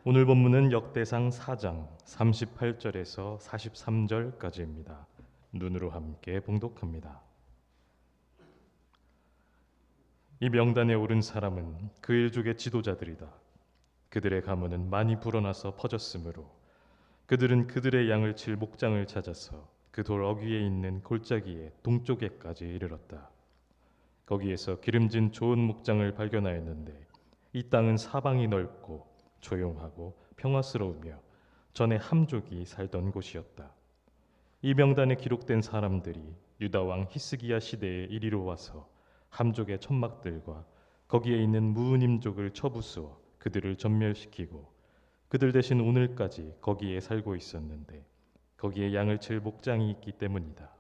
오늘 본문은 역대상 4장 38절에서 43절까지입니다. 눈으로 함께 봉독합니다. 이 명단에 오른 사람은 그 일족의 지도자들이다. 그들의 가문은 많이 불어나서 퍼졌으므로 그들은 그들의 양을 칠 목장을 찾아서 그 돌 어귀에 있는 골짜기의 동쪽에까지 이르렀다. 거기에서 기름진 좋은 목장을 발견하였는데 이 땅은 사방이 넓고 조용하고 평화스러우며 전에 함족이 살던 곳이었다. 이 명단에 기록된 사람들이 유다 왕 히스기야 시대에 이리로 와서 함족의 천막들과 거기에 있는 무은임족을 쳐부수어 그들을 전멸시키고 그들 대신 오늘까지 거기에 살고 있었는데 거기에 양을 칠 목장이 있기 때문이다.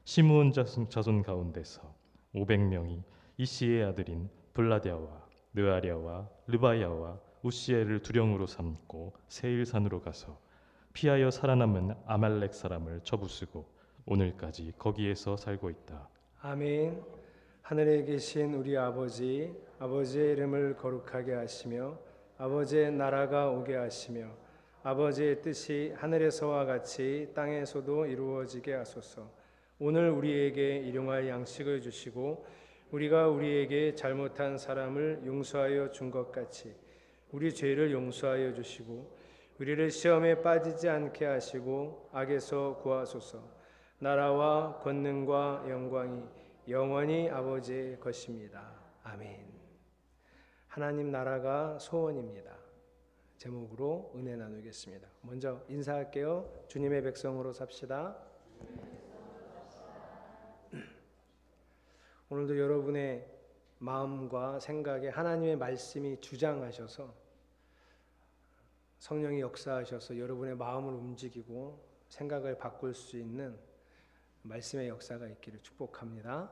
시므온 자손 가운데서 500명이 이시의 아들인 블라랴와 느아랴와 르바야와 우시엘을 두령으로 삼고 세일산으로 가서 피하여 살아남은 아말렉 사람을 쳐부수고 오늘까지 거기에서 살고 있다. 아멘. 하늘에 계신 우리 아버지, 아버지의 이름을 거룩하게 하시며 아버지의 나라가 오게 하시며 아버지의 뜻이 하늘에서와 같이 땅에서도 이루어지게 하소서. 오늘 우리에게 일용할 양식을 주시고 우리가 우리에게 잘못한 사람을 용서하여 준 것 같이 우리 죄를 용서하여 주시고 우리를 시험에 빠지지 않게 하시고 악에서 구하소서. 나라와 권능과 영광이 영원히 아버지의 것입니다. 아멘. 하나님 나라가 소원입니다. 제목으로 은혜 나누겠습니다. 먼저 인사할게요. 주님의 백성으로 삽시다. 오늘도 여러분의 마음과 생각에 하나님의 말씀이 주장하셔서 성령이 역사하셔서 여러분의 마음을 움직이고 생각을 바꿀 수 있는 말씀의 역사가 있기를 축복합니다.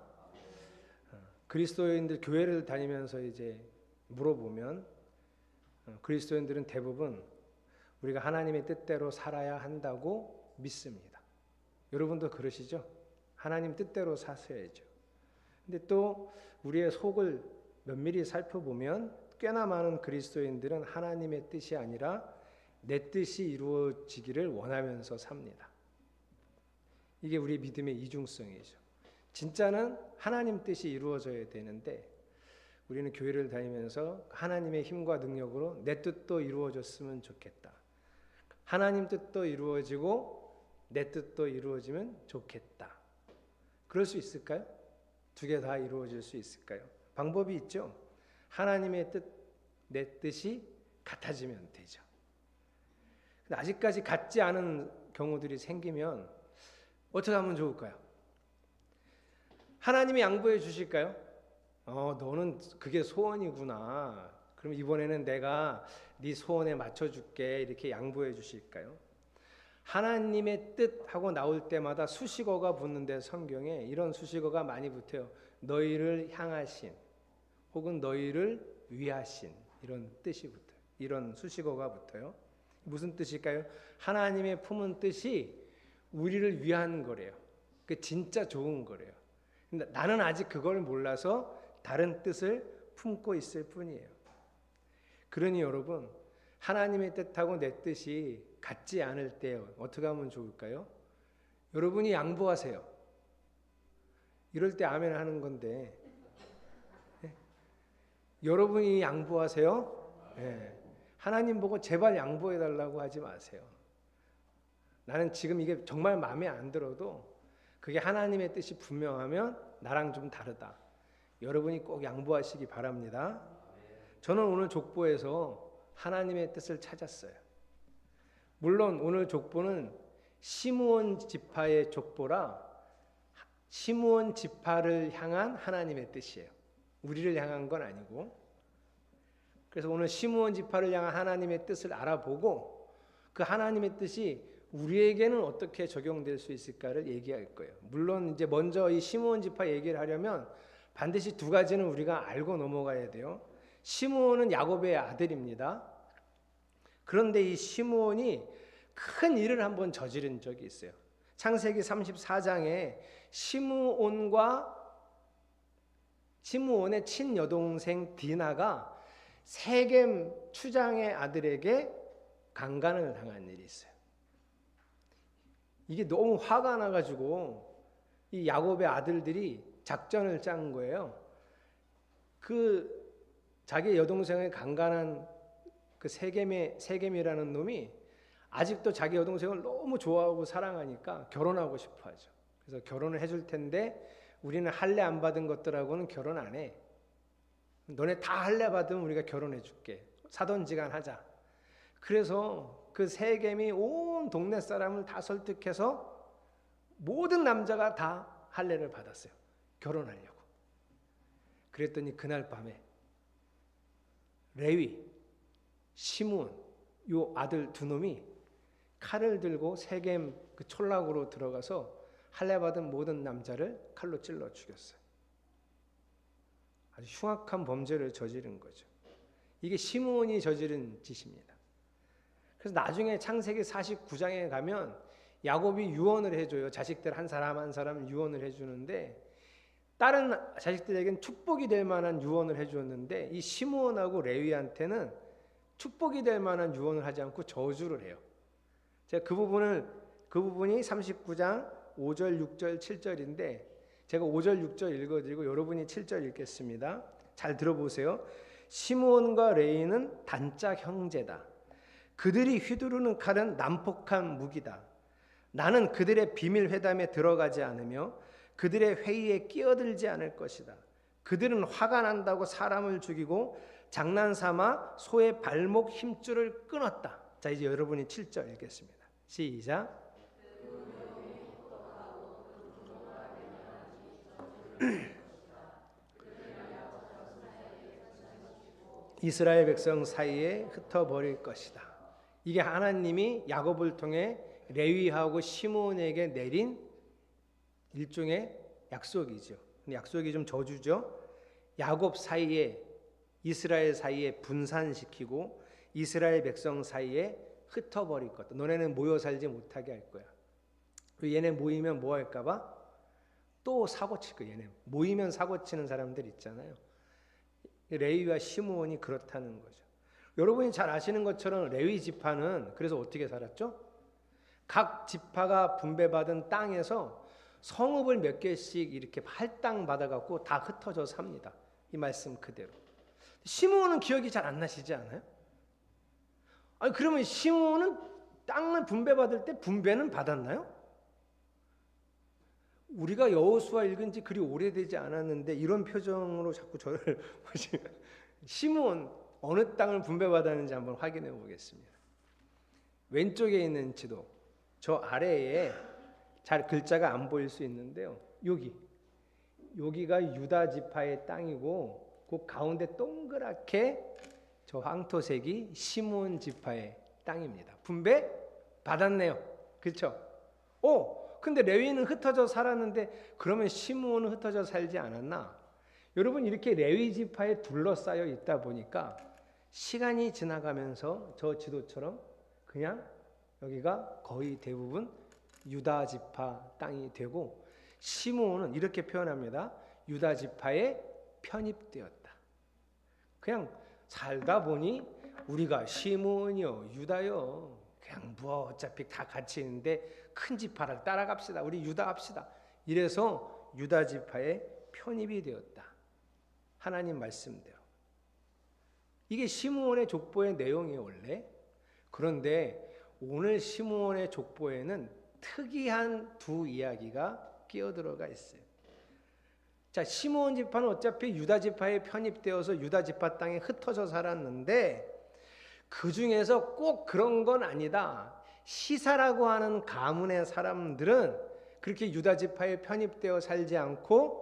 그리스도인들 교회를 다니면서 이제 물어보면 그리스도인들은 대부분 우리가 하나님의 뜻대로 살아야 한다고 믿습니다. 여러분도 그러시죠? 하나님 뜻대로 사셔야죠. 근데 또 우리의 속을 면밀히 살펴보면 꽤나 많은 그리스도인들은 하나님의 뜻이 아니라 내 뜻이 이루어지기를 원하면서 삽니다. 이게 우리 믿음의 이중성이죠. 진짜는 하나님 뜻이 이루어져야 되는데 우리는 교회를 다니면서 하나님의 힘과 능력으로 내 뜻도 이루어졌으면 좋겠다. 하나님 뜻도 이루어지고 내 뜻도 이루어지면 좋겠다. 그럴 수 있을까요? 두 개 다 이루어질 수 있을까요? 방법이 있죠. 하나님의 뜻, 내 뜻이 같아지면 되죠. 근데 아직까지 같지 않은 경우들이 생기면 어떻게 하면 좋을까요? 하나님이 양보해 주실까요? 너는 그게 소원이구나. 그럼 이번에는 내가 네 소원에 맞춰줄게. 이렇게 양보해 주실까요? 하나님의 뜻하고 나올 때마다 수식어가 붙는데 성경에 이런 수식어가 많이 붙어요. 너희를 향하신 혹은 너희를 위하신 이런 뜻이 붙어요. 이런 수식어가 붙어요. 무슨 뜻일까요? 하나님의 품은 뜻이 우리를 위한 거래요. 그 진짜 좋은 거래요. 근데 나는 아직 그걸 몰라서 다른 뜻을 품고 있을 뿐이에요. 그러니 여러분, 하나님의 뜻하고 내 뜻이 같지 않을 때 어떻게 하면 좋을까요? 여러분이 양보하세요. 이럴 때 아멘 하는 건데 여러분이 양보하세요. 하나님 보고 제발 양보해달라고 하지 마세요. 나는 지금 이게 정말 마음에 안 들어도 그게 하나님의 뜻이 분명하면 나랑 좀 다르다. 여러분이 꼭 양보하시기 바랍니다. 저는 오늘 족보에서 하나님의 뜻을 찾았어요. 물론 오늘 족보는 시므온 지파의 족보라 시므온 지파를 향한 하나님의 뜻이에요. 우리를 향한 건 아니고. 그래서 오늘 시므온 지파를 향한 하나님의 뜻을 알아보고 그 하나님의 뜻이 우리에게는 어떻게 적용될 수 있을까를 얘기할 거예요. 물론 이제 먼저 이 시므온 지파 얘기를 하려면 반드시 두 가지는 우리가 알고 넘어가야 돼요. 시므온은 야곱의 아들입니다. 그런데 이 시므온이 큰 일을 한번 저지른 적이 있어요. 창세기 34장에 시므온의 친여동생 디나가 세겜 추장의 아들에게 강간을 당한 일이 있어요. 이게 너무 화가 나가지고 이 야곱의 아들들이 작전을 짠 거예요. 그 자기 여동생을 강간한 그 세겜이라는 놈이 아직도 자기 여동생을 너무 좋아하고 사랑하니까 결혼하고 싶어 하죠. 그래서 결혼을 해줄 텐데 우리는 할례 안 받은 것들하고는 결혼 안 해. 너네 다 할례 받으면 우리가 결혼해 줄게. 사돈지간 하자. 그래서 그 세겜이 온 동네 사람을 다 설득해서 모든 남자가 다 할례를 받았어요. 결혼하려고. 그랬더니 그날 밤에 레위, 시므온 요 아들 두 놈이 칼을 들고 세겜 그 촌락으로 들어가서 할례 받은 모든 남자를 칼로 찔러 죽였어요. 아주 흉악한 범죄를 저지른 거죠. 이게 시므온이 저지른 짓입니다. 그래서 나중에 창세기 49장에 가면 야곱이 유언을 해줘요. 자식들 한 사람 한 사람 유언을 해주는데 다른 자식들에겐 축복이 될 만한 유언을 해주었는데 이 시므온하고 레위한테는 축복이 될 만한 유언을 하지 않고 저주를 해요. 제가 그 부분이 39장 5절, 6절, 7절인데 제가 5절, 6절 읽어드리고 여러분이 7절 읽겠습니다. 잘 들어보세요. 시므온과 레위는 단짝 형제다. 그들이 휘두르는 칼은 난폭한 무기다. 나는 그들의 비밀 회담에 들어가지 않으며 그들의 회의에 끼어들지 않을 것이다. 그들은 화가 난다고 사람을 죽이고 장난삼아 소의 발목 힘줄을 끊었다. 자, 이제 여러분이 7절 읽겠습니다. 시작. 이스라엘 백성 사이에 흩어버릴 것이다. 이게 하나님이 야곱을 통해 레위하고 시므온에게 내린 일종의 약속이죠. 약속이 좀 저주죠. 야곱 사이에 이스라엘 사이에 분산시키고 이스라엘 백성 사이에 흩어버릴 것. 너네는 모여 살지 못하게 할 거야. 얘네 모이면 뭐 할까 봐? 또 사고 칠 거야. 얘네 모이면 사고 치는 사람들 있잖아요. 레위와 시므온이 그렇다는 거죠. 여러분이 잘 아시는 것처럼 레위 지파는 그래서 어떻게 살았죠? 각 지파가 분배받은 땅에서 성읍을 몇 개씩 이렇게 할당 받아갖고 다 흩어져 삽니다. 이 말씀 그대로. 시므온은 기억이 잘 안 나시지 않아요? 아니 그러면 시므온은 땅을 분배받을 때 분배는 받았나요? 우리가 여호수아 읽은 지 그리 오래되지 않았는데 이런 표정으로 자꾸 저를 보시면 시므온 어느 땅을 분배받았는지 한번 확인해 보겠습니다. 왼쪽에 있는 지도 저 아래에 잘 글자가 안 보일 수 있는데요. 여기가 유다 지파의 땅이고 그 가운데 동그랗게 저 황토색이 시므온 지파의 땅입니다. 분배 받았네요. 그렇죠? 근데 레위는 흩어져 살았는데 그러면 시므온은 흩어져 살지 않았나? 여러분 이렇게 레위 지파에 둘러싸여 있다 보니까 시간이 지나가면서 저 지도처럼 그냥 여기가 거의 대부분 유다 지파 땅이 되고 시므온은 이렇게 표현합니다. 유다 지파에 편입되었다. 그냥 살다 보니 우리가 시므온이요 유다요 그냥 뭐 어차피 다 같이 있는데 큰 지파를 따라갑시다. 우리 유다 합시다. 이래서 유다 지파에 편입이 되었다. 하나님 말씀대로. 이게 시므온의 족보의 내용이에요 원래. 그런데 오늘 시므온의 족보에는 특이한 두 이야기가 끼어들어가 있어요. 자, 시므온 지파는 어차피 유다 지파에 편입되어서 유다 지파 땅에 흩어져 살았는데 그 중에서 꼭 그런 건 아니다. 시사라고 하는 가문의 사람들은 그렇게 유다 지파에 편입되어 살지 않고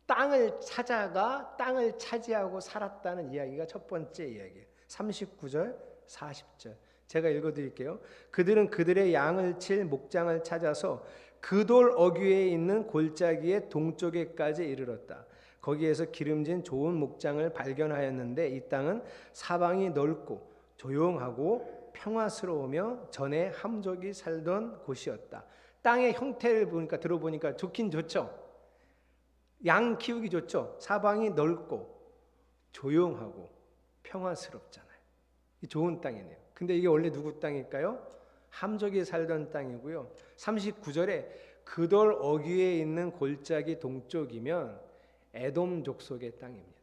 땅을 찾아가 땅을 차지하고 살았다는 이야기가 첫 번째 이야기예요. 39절, 40절. 제가 읽어드릴게요. 그들은 그들의 양을 칠 목장을 찾아서 그 돌 어귀에 있는 골짜기의 동쪽에까지 이르렀다. 거기에서 기름진 좋은 목장을 발견하였는데 이 땅은 사방이 넓고 조용하고 평화스러우며 전에 함족이 살던 곳이었다. 땅의 형태를 들어보니까 좋긴 좋죠. 양 키우기 좋죠. 사방이 넓고 조용하고 평화스럽잖아요. 좋은 땅이네요. 근데 이게 원래 누구 땅일까요? 함족이 살던 땅이고요. 39절에 그돌 어귀에 있는 골짜기 동쪽이면 에돔 족속의 땅입니다.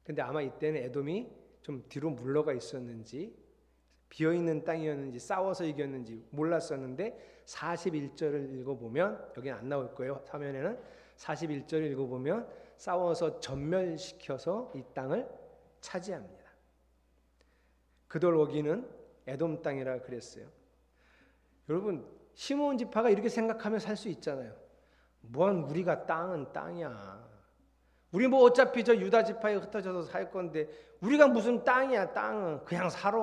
근데 아마 이때는 에돔이 좀 뒤로 물러가 있었는지 비어있는 땅이었는지 싸워서 이겼는지 몰랐었는데 41절을 읽어보면, 여기는 안 나올 거예요. 화면에는 41절을 읽어보면 싸워서 전멸시켜서 이 땅을 차지합니다. 그돌 어귀는 에돔 땅이라 그랬어요. 여러분, 시므온 지파가 이렇게 생각하면 살 수 있잖아요. 뭔 우리가 땅은 땅이야. 우리 뭐 어차피 저 유다 지파에 흩어져서 살 건데 우리가 무슨 땅이야. 땅은 그냥 살아.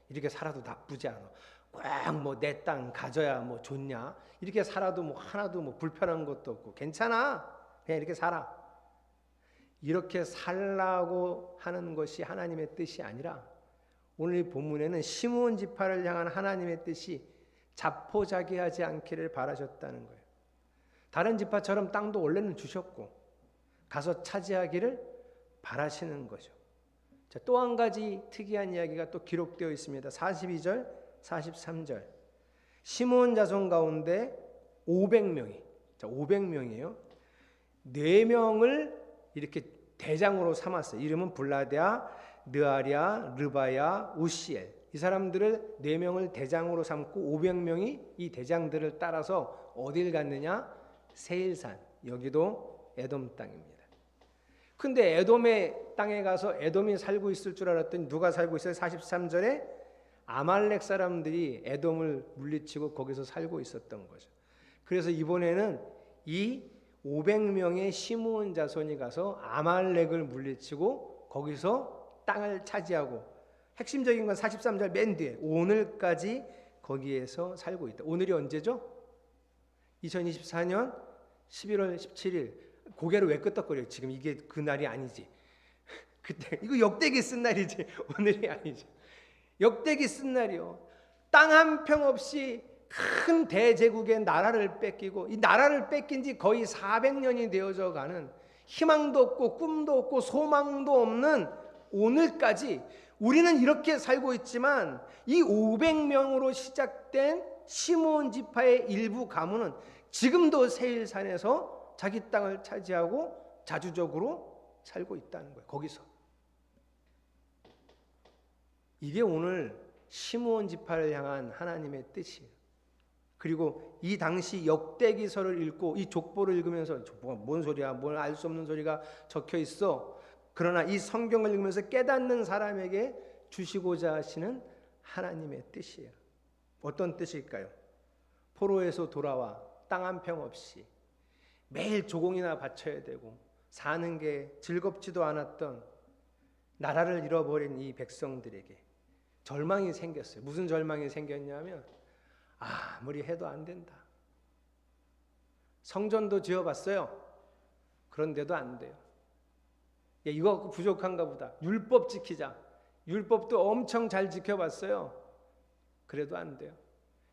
이렇게 살아도 나쁘지 않아. 꼭 뭐 내 땅 가져야 뭐 좋냐. 이렇게 살아도 뭐 하나도 뭐 불편한 것도 없고 괜찮아. 그냥 이렇게 살아. 이렇게 살라고 하는 것이 하나님의 뜻이 아니라 오늘 이 본문에는 시므온 지파를 향한 하나님의 뜻이 자포자기하지 않기를 바라셨다는 거예요. 다른 지파처럼 땅도 원래는 주셨고 가서 차지하기를 바라시는 거죠. 자, 또 한 가지 특이한 이야기가 또 기록되어 있습니다. 42절, 43절. 시므온 자손 가운데 500명이, 자, 500명이에요. 4명을 이렇게 대장으로 삼았어요. 이름은 블라데아, 느아랴, 르바야, 우시엘. 이 사람들을 4명을 대장으로 삼고 500명이 이 대장들을 따라서 어딜 갔느냐? 세일산. 여기도 에돔 땅입니다. 근데 에돔의 땅에 가서 에돔이 살고 있을 줄 알았더니 누가 살고 있어요? 43절에 아말렉 사람들이 에돔을 물리치고 거기서 살고 있었던 거죠. 그래서 이번에는 이 500명의 시므온 자손이 가서 아말렉을 물리치고 거기서 땅을 차지하고, 핵심적인 건 43절 맨 뒤에 오늘까지 거기에서 살고 있다. 오늘이 언제죠? 2024년 11월 17일. 고개를 왜 끄덕거려요? 지금 이게 그 날이 아니지. 그때 이거 역대기 쓴 날이지. 오늘이 아니죠. 역대기 쓴 날이요. 땅 한 평 없이 큰 대제국의 나라를 뺏기고, 이 나라를 뺏긴 지 거의 400년이 되어져 가는, 희망도 없고 꿈도 없고 소망도 없는 오늘까지 우리는 이렇게 살고 있지만 이 500명으로 시작된 시므온 지파의 일부 가문은 지금도 세일산에서 자기 땅을 차지하고 자주적으로 살고 있다는 거예요. 거기서. 이게 오늘 시므온 지파를 향한 하나님의 뜻이에요. 그리고 이 당시 역대기서를 읽고 이 족보를 읽으면서 족보가 뭔 소리야, 뭘 알 수 없는 소리가 적혀 있어. 그러나 이 성경을 읽으면서 깨닫는 사람에게 주시고자 하시는 하나님의 뜻이에요. 어떤 뜻일까요? 포로에서 돌아와 땅 한 평 없이 매일 조공이나 바쳐야 되고 사는 게 즐겁지도 않았던 나라를 잃어버린 이 백성들에게 절망이 생겼어요. 무슨 절망이 생겼냐면 아무리 해도 안 된다. 성전도 지어봤어요. 그런데도 안 돼요. 야, 이거 부족한가 보다. 율법 지키자. 율법도 엄청 잘 지켜봤어요. 그래도 안 돼요.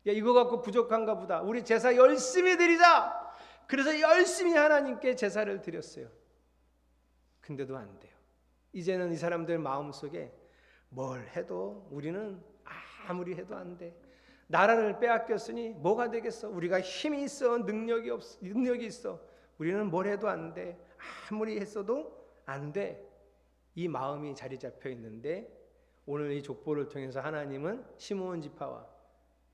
야, 이거 갖고 부족한가 보다. 우리 제사 열심히 드리자. 그래서 열심히 하나님께 제사를 드렸어요. 근데도 안 돼요. 이제는 이 사람들 마음속에 뭘 해도 우리는 아무리 해도 안 돼. 나라를 빼앗겼으니 뭐가 되겠어? 우리가 힘이 있어, 능력이 있어. 우리는 뭘 해도 안 돼. 아무리 했어도 안 돼. 이 마음이 자리 잡혀 있는데 오늘 이 족보를 통해서 하나님은 시므온 지파와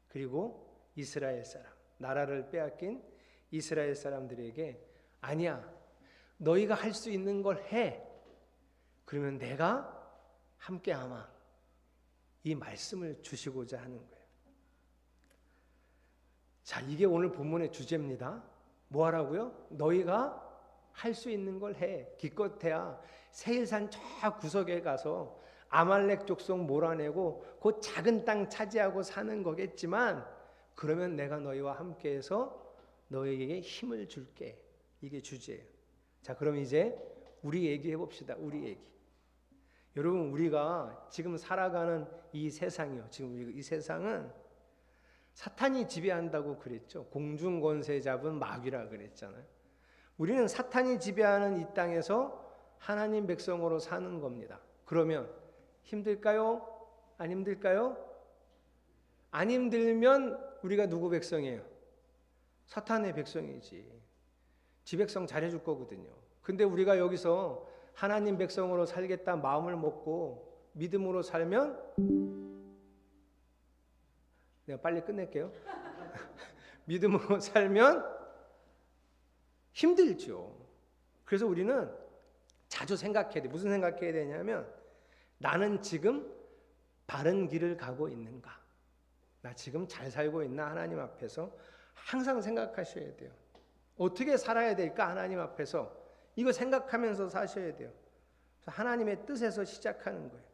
그리고 이스라엘 사람, 나라를 빼앗긴 이스라엘 사람들에게 아니야. 너희가 할 수 있는 걸 해. 그러면 내가 함께 하마. 이 말씀을 주시고자 하는 거예요. 자, 이게 오늘 본문의 주제입니다. 뭐 하라고요? 너희가 할 수 있는 걸 해. 기껏해야 세일산 저 구석에 가서 아말렉 족속 몰아내고 그 작은 땅 차지하고 사는 거겠지만 그러면 내가 너희와 함께해서 너희에게 힘을 줄게. 이게 주제예요. 자, 그럼 이제 우리 얘기해 봅시다. 우리 얘기. 여러분, 우리가 지금 살아가는 이 세상이요. 지금 이 세상은 사탄이 지배한다고 그랬죠. 공중 권세 잡은 마귀라 그랬잖아요. 우리는 사탄이 지배하는 이 땅에서 하나님 백성으로 사는 겁니다. 그러면 힘들까요? 안 힘들까요? 안 힘들면 우리가 누구 백성이에요? 사탄의 백성이지. 지 백성 잘해줄 거거든요. 근데 우리가 여기서 하나님 백성으로 살겠다 마음을 먹고 믿음으로 살면, 내가 빨리 끝낼게요. 믿음으로 살면 힘들죠. 그래서 우리는 자주 생각해야 돼. 무슨 생각해야 되냐면, 나는 지금 바른 길을 가고 있는가? 나 지금 잘 살고 있나? 하나님 앞에서 항상 생각하셔야 돼요. 어떻게 살아야 될까? 하나님 앞에서 이거 생각하면서 사셔야 돼요. 하나님의 뜻에서 시작하는 거예요.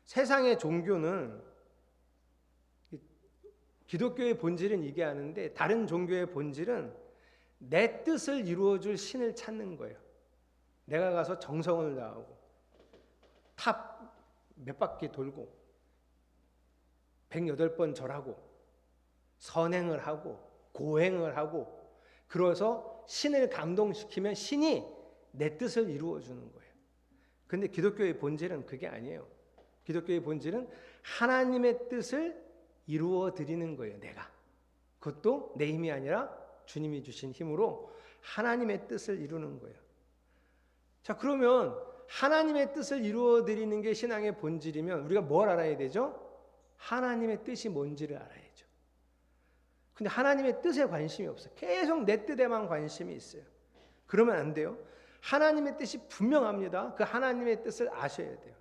세상의 종교는, 기독교의 본질은 이게 아는데 다른 종교의 본질은 내 뜻을 이루어줄 신을 찾는 거예요. 내가 가서 정성을 다하고 탑 몇 바퀴 돌고 108번 절하고 선행을 하고 고행을 하고, 그래서 신을 감동시키면 신이 내 뜻을 이루어 주는 거예요. 근데 기독교의 본질은 그게 아니에요. 기독교의 본질은 하나님의 뜻을 이루어 드리는 거예요. 내가. 그것도 내 힘이 아니라 주님이 주신 힘으로 하나님의 뜻을 이루는 거예요. 자, 그러면 하나님의 뜻을 이루어 드리는 게 신앙의 본질이면 우리가 뭘 알아야 되죠? 하나님의 뜻이 뭔지를 알아야죠. 근데 하나님의 뜻에 관심이 없어요. 계속 내 뜻에만 관심이 있어요. 그러면 안 돼요. 하나님의 뜻이 분명합니다. 그 하나님의 뜻을 아셔야 돼요.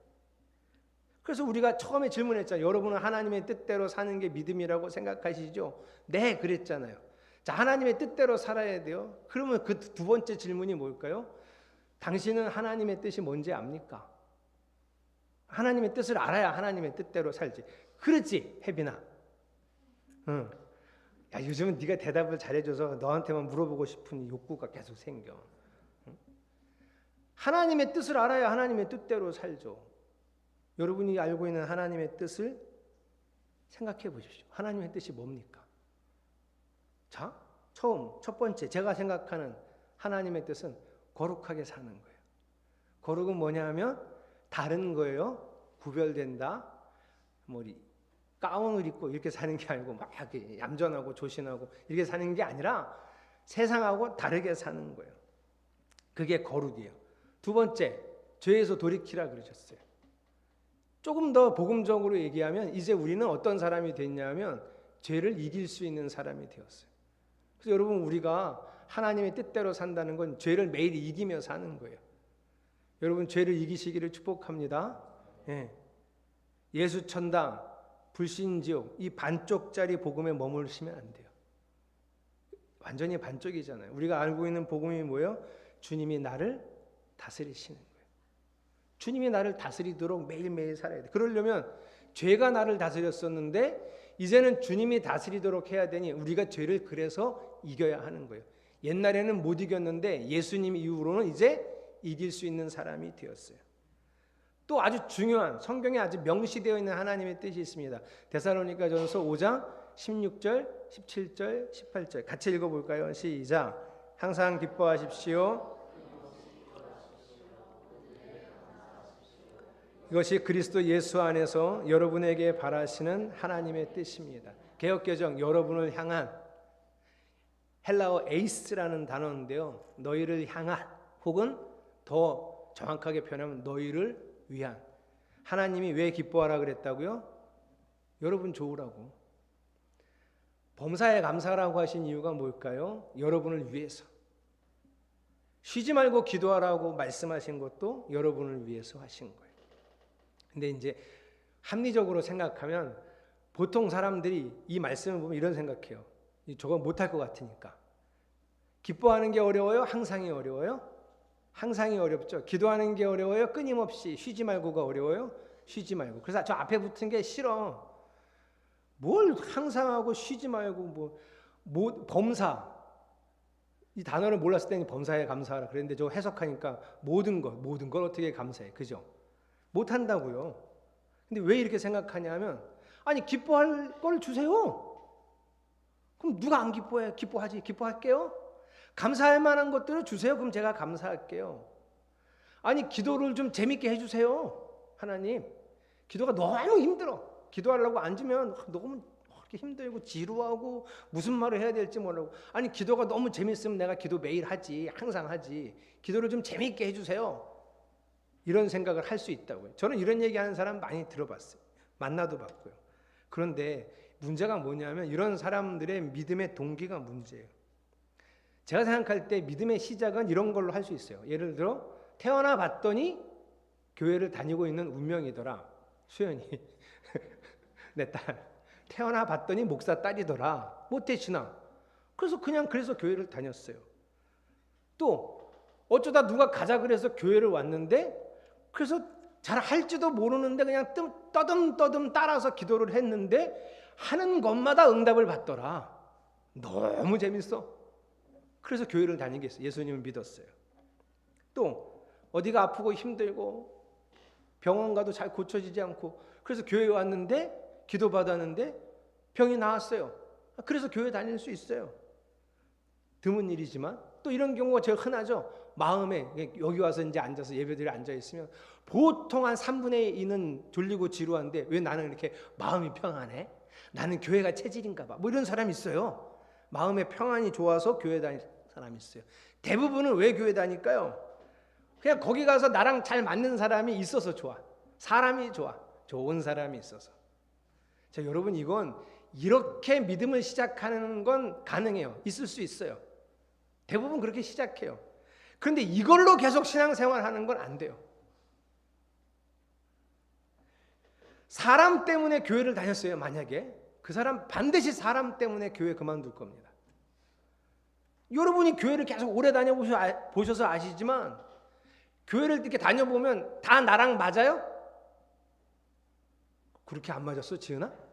그래서 우리가 처음에 질문했잖아요. 여러분은 하나님의 뜻대로 사는 게 믿음이라고 생각하시죠? 네, 그랬잖아요. 자, 하나님의 뜻대로 살아야 돼요. 그러면 그 두 번째 질문이 뭘까요? 당신은 하나님의 뜻이 뭔지 압니까? 하나님의 뜻을 알아야 하나님의 뜻대로 살지. 그렇지, 혜빈아. 응. 야, 요즘은 네가 대답을 잘해줘서 너한테만 물어보고 싶은 욕구가 계속 생겨. 응? 하나님의 뜻을 알아야 하나님의 뜻대로 살죠. 여러분이 알고 있는 하나님의 뜻을 생각해 보십시오. 하나님의 뜻이 뭡니까? 자, 첫 번째 제가 생각하는 하나님의 뜻은 거룩하게 사는 거예요. 거룩은 뭐냐 하면 다른 거예요. 구별된다. 뭐 가운을 입고 이렇게 사는 게 아니고 막 이렇게 얌전하고 조신하고 이렇게 사는 게 아니라 세상하고 다르게 사는 거예요. 그게 거룩이에요. 두 번째, 죄에서 돌이키라 그러셨어요. 조금 더 복음적으로 얘기하면 이제 우리는 어떤 사람이 됐냐면 죄를 이길 수 있는 사람이 되었어요. 그래서 여러분, 우리가 하나님의 뜻대로 산다는 건 죄를 매일 이기며 사는 거예요. 여러분, 죄를 이기시기를 축복합니다. 예. 예수 천당, 불신지옥, 이 반쪽짜리 복음에 머무르시면 안 돼요. 완전히 반쪽이잖아요. 우리가 알고 있는 복음이 뭐예요? 주님이 나를 다스리시는 거예요. 주님이 나를 다스리도록 매일매일 살아야 돼. 그러려면 죄가 나를 다스렸었는데 이제는 주님이 다스리도록 해야 되니 우리가 죄를 그래서 이겨야 하는 거예요. 옛날에는 못 이겼는데 예수님 이후로는 이제 이길 수 있는 사람이 되었어요. 또 아주 중요한, 성경에 아주 명시되어 있는 하나님의 뜻이 있습니다. 데살로니가전서 5장 16절, 17절, 18절 같이 읽어볼까요? 시작. 항상 기뻐하십시오. 이것이 그리스도 예수 안에서 여러분에게 바라시는 하나님의 뜻입니다. 개역개정, 여러분을 향한, 헬라어 에이스라는 단어인데요. 너희를 향한, 혹은 더 정확하게 표현하면 너희를 위한. 하나님이 왜 기뻐하라 그랬다고요? 여러분 좋으라고. 범사에 감사라고 하신 이유가 뭘까요? 여러분을 위해서. 쉬지 말고 기도하라고 말씀하신 것도 여러분을 위해서 하신 거예요. 근데 이제 합리적으로 생각하면 보통 사람들이 이 말씀을 보면 이런 생각해요. 저거 못할 것 같으니까. 기뻐하는 게 어려워요? 항상이 어려워요? 항상이 어렵죠. 기도하는 게 어려워요? 끊임없이 쉬지 말고가 어려워요? 쉬지 말고. 그래서 저 앞에 붙은 게 싫어. 뭘 항상 하고 쉬지 말고 범사. 이 단어를 몰랐을 때는 범사에 감사하라 그랬는데 저 해석하니까 모든 걸 어떻게 감사해. 그죠? 못한다고요. 근데 왜 이렇게 생각하냐면, 아니 기뻐할 걸 주세요. 그럼 누가 안 기뻐해? 기뻐하지. 기뻐할게요. 감사할 만한 것들을 주세요. 그럼 제가 감사할게요. 아니 기도를 좀 재밌게 해주세요. 하나님, 기도가 너무 힘들어. 기도하려고 앉으면 너무 이렇게 힘들고 지루하고 무슨 말을 해야 될지 모르고, 아니 기도가 너무 재밌으면 내가 기도 매일 하지, 항상 하지. 기도를 좀 재밌게 해주세요. 이런 생각을 할 수 있다고요. 저는 이런 얘기하는 사람 많이 들어봤어요. 만나도 봤고요. 그런데 문제가 뭐냐면 이런 사람들의 믿음의 동기가 문제예요. 제가 생각할 때 믿음의 시작은 이런 걸로 할 수 있어요. 예를 들어 태어나 봤더니 교회를 다니고 있는 운명이더라. 수연이 내 딸 태어나 봤더니 목사 딸이더라. 모태신앙. 그래서 교회를 다녔어요. 또 어쩌다 누가 가자 그래서 교회를 왔는데, 그래서 잘 할지도 모르는데 그냥 떠듬떠듬 따라서 기도를 했는데 하는 것마다 응답을 받더라. 너무 재밌어. 그래서 교회를 다니게 했어요. 예수님을 믿었어요. 또 어디가 아프고 힘들고 병원 가도 잘 고쳐지지 않고, 그래서 교회에 왔는데 기도 받았는데 병이 나았어요. 그래서 교회 다닐 수 있어요. 드문 일이지만 또 이런 경우가 제일 흔하죠. 마음에 여기 와서 이제 앉아서 예배드리러 앉아 있으면 보통 한 3분의 2는 졸리고 지루한데 왜 나는 이렇게 마음이 평안해? 나는 교회가 체질인가 봐. 뭐 이런 사람이 있어요. 마음의 평안이 좋아서 교회 다니는 사람이 있어요. 대부분은 왜 교회 다닐까요? 그냥 거기 가서 나랑 잘 맞는 사람이 있어서 좋아. 사람이 좋아. 좋은 사람이 있어서. 자, 여러분, 이건 이렇게 믿음을 시작하는 건 가능해요. 있을 수 있어요. 대부분 그렇게 시작해요. 그런데 이걸로 계속 신앙생활하는 건 안 돼요. 사람 때문에 교회를 다녔어요. 만약에 그 사람 반드시 사람 때문에 교회 그만둘 겁니다. 여러분이 교회를 계속 오래 다녀보셔서 아시지만 교회를 이렇게 다녀보면 다 나랑 맞아요? 그렇게 안 맞았어, 지은아?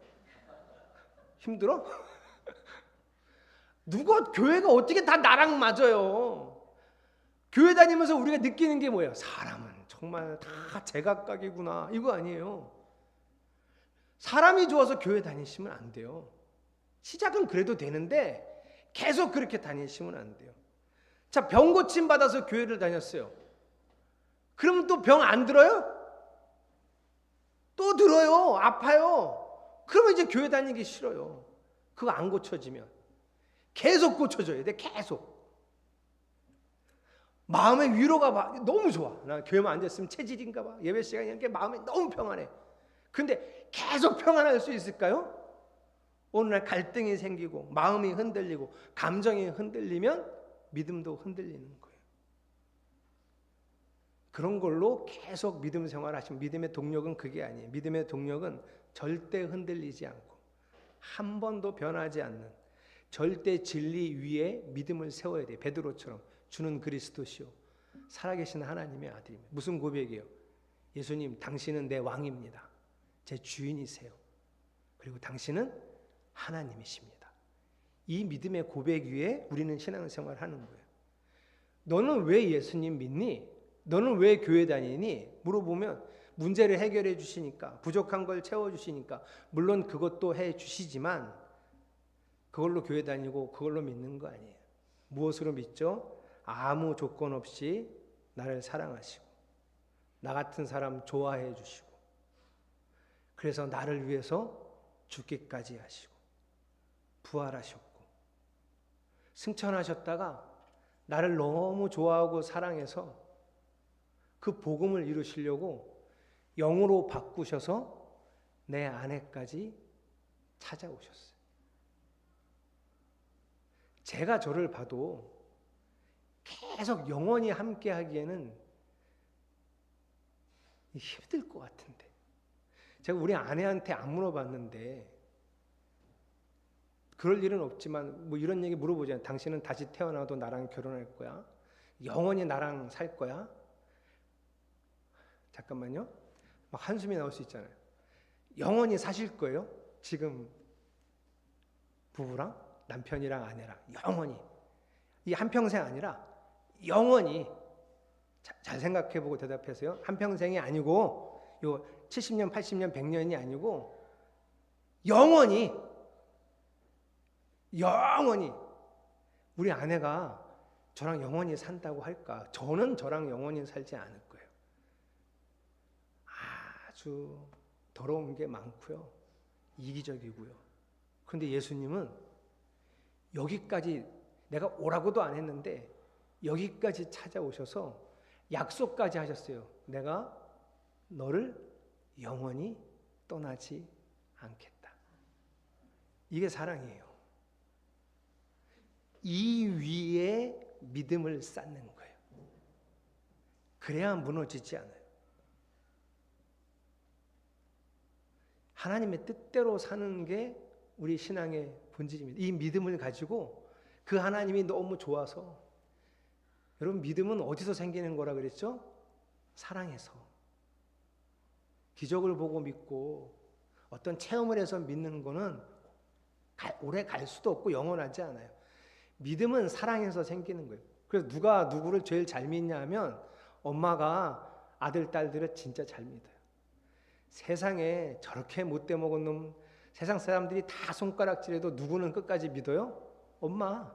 힘들어? 교회가 어떻게 다 나랑 맞아요? 교회 다니면서 우리가 느끼는 게 뭐예요? 사람은 정말 다 제각각이구나. 이거 아니에요. 사람이 좋아서 교회 다니시면 안 돼요. 시작은 그래도 되는데 계속 그렇게 다니시면 안 돼요. 자, 병 고침 받아서 교회를 다녔어요. 그러면 또 병 안 들어요? 또 들어요. 아파요. 그러면 이제 교회 다니기 싫어요. 그거 안 고쳐지면. 계속 고쳐줘야 돼. 계속. 마음의 위로가 너무 좋아. 나 교회만 앉았으면 체질인가 봐. 예배 시간이니까 마음이 너무 평안해. 근데 계속 평안할 수 있을까요? 어느 날 갈등이 생기고 마음이 흔들리고 감정이 흔들리면 믿음도 흔들리는 거예요. 그런 걸로 계속 믿음 생활하시면 믿음의 동력은 그게 아니에요. 믿음의 동력은 절대 흔들리지 않고 한 번도 변하지 않는 절대 진리 위에 믿음을 세워야 돼요. 베드로처럼 주는 그리스도시요 살아계신 하나님의 아들입니다. 무슨 고백이에요? 예수님, 당신은 내 왕입니다. 제 주인이세요. 그리고 당신은 하나님이십니다. 이 믿음의 고백 위에 우리는 신앙생활을 하는 거예요. 너는 왜 예수님 믿니? 너는 왜 교회 다니니? 물어보면 문제를 해결해 주시니까, 부족한 걸 채워주시니까, 물론 그것도 해 주시지만 그걸로 교회 다니고 그걸로 믿는 거 아니에요. 무엇으로 믿죠? 아무 조건 없이 나를 사랑하시고 나 같은 사람 좋아해 주시고 그래서 나를 위해서 죽기까지 하시고 부활하셨고 승천하셨다가 나를 너무 좋아하고 사랑해서 그 복음을 이루시려고 영으로 바꾸셔서 내 안에까지 찾아오셨어요. 제가 저를 봐도 계속 영원히 함께 하기에는 힘들 것 같은데, 제가 우리 아내한테 안 물어봤는데 그럴 일은 없지만 뭐 이런 얘기 물어보잖아요. 당신은 다시 태어나도 나랑 결혼할 거야? 영원히 나랑 살 거야? 잠깐만요. 막 한숨이 나올 수 있잖아요. 영원히 사실 거예요? 지금 부부랑 남편이랑 아내랑 영원히, 이 한평생 아니라 영원히. 잘 생각해보고 대답하세요. 한평생이 아니고 요 70년 80년 100년이 아니고 영원히 우리 아내가 저랑 영원히 산다고 할까? 저는 저랑 영원히 살지 않을 거예요. 아주 더러운 게 많고요. 이기적이고요. 그런데 예수님은 여기까지 내가 오라고도 안 했는데 여기까지 찾아오셔서 약속까지 하셨어요. 내가 너를 영원히 떠나지 않겠다. 이게 사랑이에요. 이 위에 믿음을 쌓는 거예요. 그래야 무너지지 않아요. 하나님의 뜻대로 사는 게 우리 신앙의 본질입니다. 이 믿음을 가지고 그 하나님이 너무 좋아서, 여러분 믿음은 어디서 생기는 거라 그랬죠? 사랑에서. 기적을 보고 믿고 어떤 체험을 해서 믿는 거는 오래 갈 수도 없고 영원하지 않아요. 믿음은 사랑에서 생기는 거예요. 그래서 누가 누구를 제일 잘 믿냐 하면 엄마가 아들, 딸들을 진짜 잘 믿어요. 세상에 저렇게 못돼 먹은 놈, 세상 사람들이 다 손가락질해도 누구는 끝까지 믿어요? 엄마.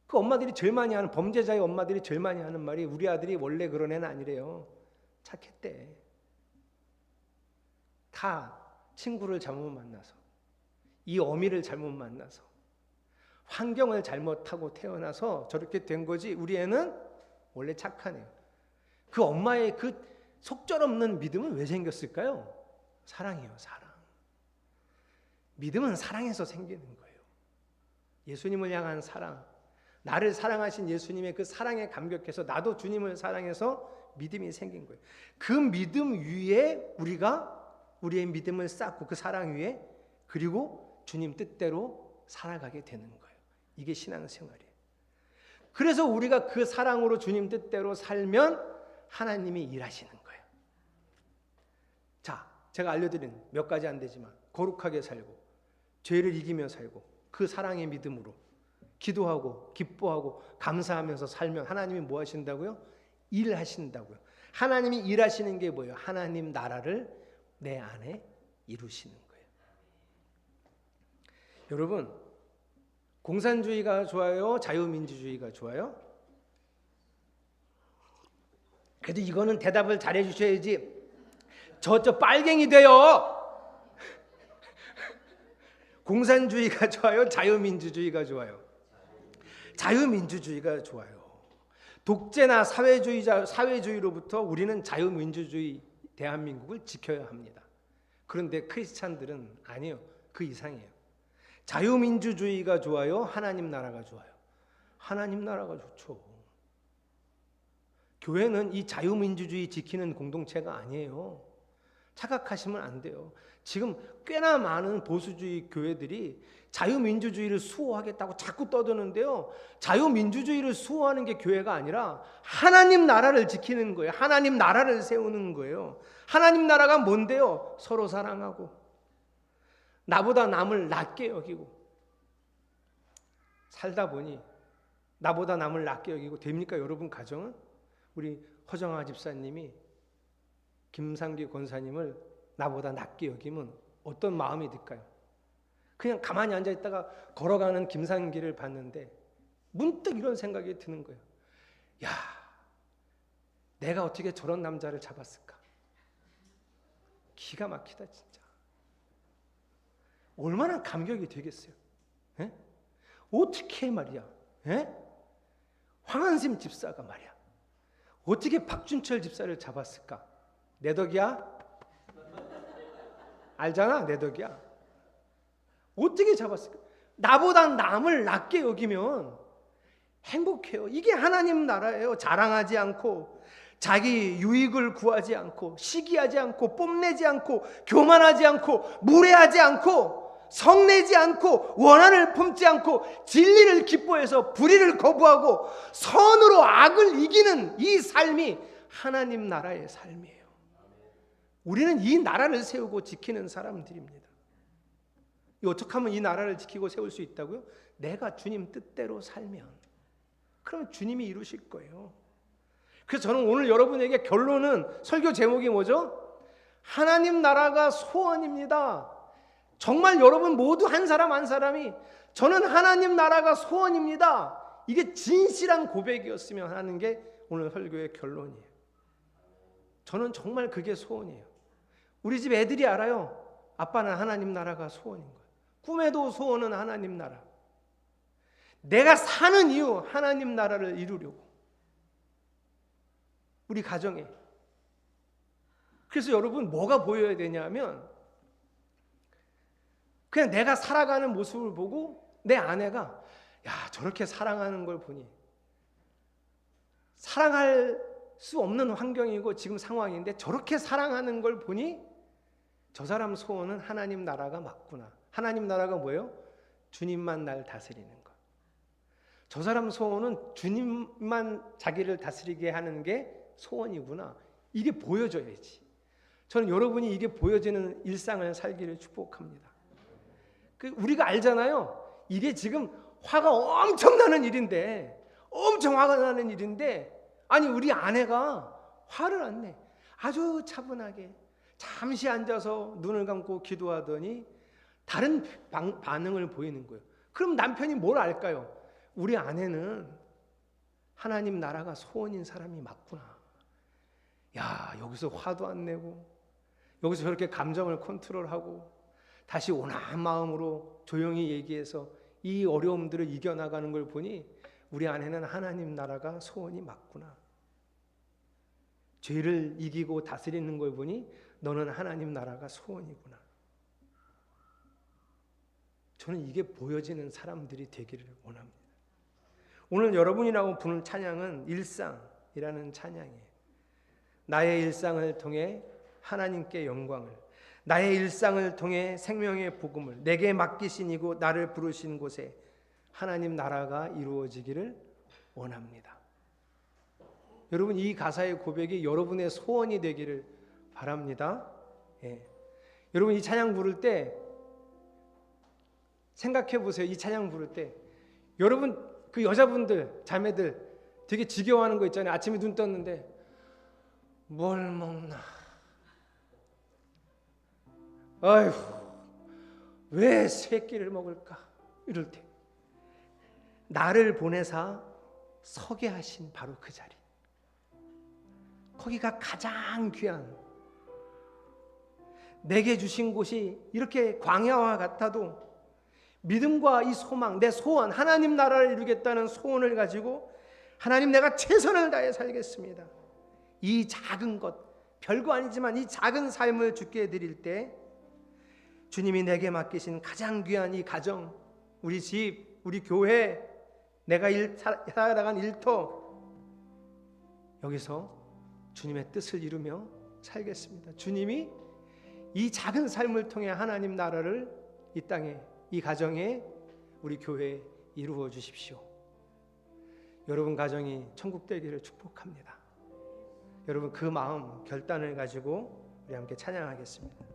그 엄마들이 제일 많이 하는, 범죄자의 엄마들이 제일 많이 하는 말이 우리 아들이 원래 그런 애는 아니래요. 착했대. 다 친구를 잘못 만나서, 이 어미를 잘못 만나서, 환경을 잘못하고 태어나서 저렇게 된 거지, 우리 애는 원래 착한 애예요. 그 엄마의 그 속절없는 믿음은 왜 생겼을까요? 사랑이에요, 사랑. 믿음은 사랑에서 생기는 거예요. 예수님을 향한 사랑, 나를 사랑하신 예수님의 그 사랑에 감격해서 나도 주님을 사랑해서 믿음이 생긴 거예요. 그 믿음 위에 우리가 우리의 믿음을 쌓고, 그 사랑 위에, 그리고 주님 뜻대로 살아가게 되는 거예요. 이게 신앙생활이에요. 그래서 우리가 그 사랑으로 주님 뜻대로 살면 하나님이 일하시는 거예요. 자, 제가 알려드린 몇 가지 안 되지만 거룩하게 살고 죄를 이기며 살고 그 사랑의 믿음으로 기도하고 기뻐하고 감사하면서 살면 하나님이 뭐 하신다고요? 일하신다고요. 하나님이 일하시는 게 뭐예요? 하나님 나라를 내 안에 이루시는 거예요. 여러분, 공산주의가 좋아요? 자유민주주의가 좋아요? 그래도 이거는 대답을 잘해 주셔야지 저 빨갱이 돼요. 공산주의가 좋아요? 자유민주주의가 좋아요? 자유민주주의가 좋아요. 독재나 사회주의로부터 우리는 자유민주주의 대한민국을 지켜야 합니다. 그런데 크리스찬들은 아니에요. 그 이상이에요. 자유민주주의가 좋아요? 하나님 나라가 좋아요? 하나님 나라가 좋죠. 교회는 이 자유민주주의 지키는 공동체가 아니에요. 착각하시면 안 돼요. 지금 꽤나 많은 보수주의 교회들이 자유민주주의를 수호하겠다고 자꾸 떠드는데요. 자유민주주의를 수호하는 게 교회가 아니라 하나님 나라를 지키는 거예요. 하나님 나라를 세우는 거예요. 하나님 나라가 뭔데요? 서로 사랑하고 나보다 남을 낮게 여기고 살다 보니 나보다 남을 낮게 여기고 됩니까? 여러분 가정은? 우리 허정아 집사님이 김상기 권사님을 나보다 낮게 여기면 어떤 마음이 들까요? 그냥 가만히 앉아있다가 걸어가는 김상기를 봤는데 문득 이런 생각이 드는 거예요. 야, 내가 어떻게 저런 남자를 잡았을까? 기가 막히다 진짜. 얼마나 감격이 되겠어요. 에? 어떻게 말이야. 에? 황한심 집사가 말이야. 어떻게 박준철 집사를 잡았을까? 내 덕이야? 알잖아, 내 덕이야. 어떻게 잡았을까? 나보다 남을 낮게 여기면 행복해요. 이게 하나님 나라예요. 자랑하지 않고 자기 유익을 구하지 않고 시기하지 않고 뽐내지 않고 교만하지 않고 무례하지 않고 성내지 않고 원한을 품지 않고 진리를 기뻐해서 불의를 거부하고 선으로 악을 이기는 이 삶이 하나님 나라의 삶이에요. 우리는 이 나라를 세우고 지키는 사람들입니다. 어떻게 하면 이 나라를 지키고 세울 수 있다고요? 내가 주님 뜻대로 살면, 그러면 주님이 이루실 거예요. 그래서 저는 오늘 여러분에게 결론은, 설교 제목이 뭐죠? 하나님 나라가 소원입니다. 정말 여러분 모두 한 사람 한 사람이 저는 하나님 나라가 소원입니다, 이게 진실한 고백이었으면 하는 게 오늘 설교의 결론이에요. 저는 정말 그게 소원이에요. 우리 집 애들이 알아요. 아빠는 하나님 나라가 소원인 거예요. 꿈에도 소원은 하나님 나라. 내가 사는 이유 하나님 나라를 이루려고. 우리 가정에. 그래서 여러분 뭐가 보여야 되냐면 그냥 내가 살아가는 모습을 보고 내 아내가 야 저렇게 사랑하는 걸 보니 사랑할 수 없는 환경이고 지금 상황인데 저렇게 사랑하는 걸 보니 저 사람 소원은 하나님 나라가 맞구나. 하나님 나라가 뭐예요? 주님만 날 다스리는 것. 저 사람 소원은 주님만 자기를 다스리게 하는 게 소원이구나. 이게 보여져야지. 저는 여러분이 이게 보여지는 일상을 살기를 축복합니다. 우리가 알잖아요. 이게 지금 화가 엄청 나는 일인데 엄청 화가 나는 일인데 아니 우리 아내가 화를 안 내. 아주 차분하게 잠시 앉아서 눈을 감고 기도하더니 다른 반응을 보이는 거예요. 그럼 남편이 뭘 알까요? 우리 아내는 하나님 나라가 소원인 사람이 맞구나. 야 여기서 화도 안 내고 여기서 저렇게 감정을 컨트롤하고 다시 온화한 마음으로 조용히 얘기해서 이 어려움들을 이겨나가는 걸 보니 우리 아내는 하나님 나라가 소원이 맞구나. 죄를 이기고 다스리는 걸 보니 너는 하나님 나라가 소원이구나. 저는 이게 보여지는 사람들이 되기를 원합니다. 오늘 여러분이라고 부른 찬양은 일상이라는 찬양이에요. 나의 일상을 통해 하나님께 영광을, 나의 일상을 통해 생명의 복음을, 내게 맡기신 나를 부르신 곳에 하나님 나라가 이루어지기를 원합니다. 여러분 이 가사의 고백이 여러분의 소원이 되기를 바랍니다. 예. 여러분 이 찬양 부를 때 생각해 보세요. 이 찬양 부를 때 여러분 그 여자분들 자매들 되게 지겨워하는 거 있잖아요. 아침에 눈 떴는데 뭘 먹나, 아휴 왜 새끼를 먹을까 이럴 때 나를 보내사 서게 하신 바로 그 자리, 거기가 가장 귀한, 내게 주신 곳이 이렇게 광야와 같아도 믿음과 이 소망, 내 소원, 하나님 나라를 이루겠다는 소원을 가지고 하나님 내가 최선을 다해 살겠습니다. 이 작은 것, 별거 아니지만 이 작은 삶을 주께 드릴 때 주님이 내게 맡기신 가장 귀한 이 가정, 우리 집, 우리 교회, 내가 살아가는 일터, 여기서 주님의 뜻을 이루며 살겠습니다. 주님이 이 작은 삶을 통해 하나님 나라를 이 땅에, 이 가정에, 우리 교회에 이루어 주십시오. 여러분 가정이 천국 되기를 축복합니다. 여러분 그 마음, 결단을 가지고 우리 함께 찬양하겠습니다.